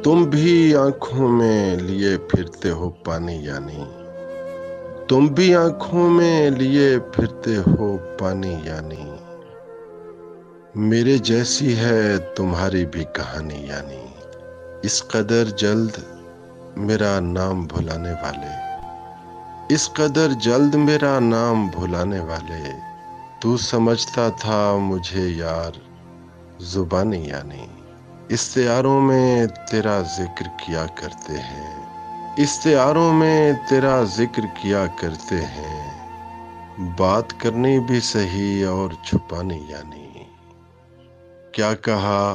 तुम भी आंखों में लिए फिरते हो पानी यानी, तुम भी आंखों में लिए फिरते हो पानी यानी, मेरे जैसी है तुम्हारी भी कहानी यानी। इस कदर जल्द मेरा नाम भुलाने वाले, इस कदर जल्द मेरा नाम भुलाने वाले, तू समझता था मुझे यार जुबानी यानी। इश्तिहारों में तेरा जिक्र किया करते हैं, इश्तिहारों में तेरा जिक्र किया करते हैं, बात करनी भी सही और छुपानी यानी। क्या कहा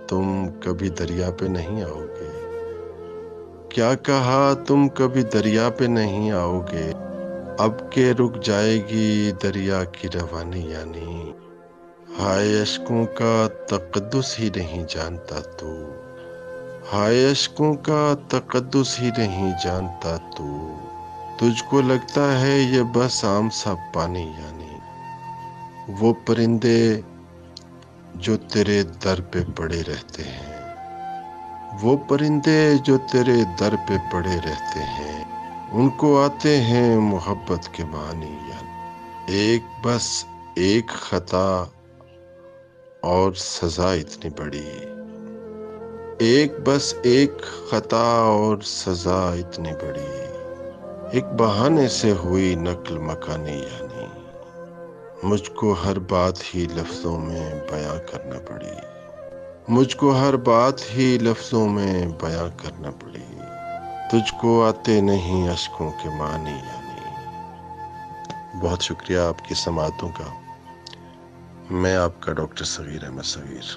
तुम कभी दरिया पे नहीं आओगे, क्या कहा तुम कभी दरिया पे नहीं आओगे, अब के रुक जाएगी दरिया की रवानी यानी। हाय अश्कों का तकद्दुस ही नहीं जानता तू, हाय अश्कों का तकद्दुस ही नहीं जानता तू, तुझको लगता है ये बस आम सा पानी यानी। वो परिंदे जो तेरे दर पे पड़े रहते हैं, वो परिंदे जो तेरे दर पे पड़े रहते हैं, उनको आते हैं मोहब्बत के मानी यानी। एक बस एक खता और सजा इतनी बड़ी, एक बस एक खता और सजा इतनी बड़ी, एक बहाने से हुई नक्ल मकानी यानी। मुझको हर बात ही लफ्जों में बयां करना पड़ी, मुझको हर बात ही लफ्जों में बयां करना पड़ी, तुझको आते नहीं अश्कों के मानी यानी। बहुत शुक्रिया आपकी समातों का। मैं आपका डॉक्टर सगीर अहमद सगीर।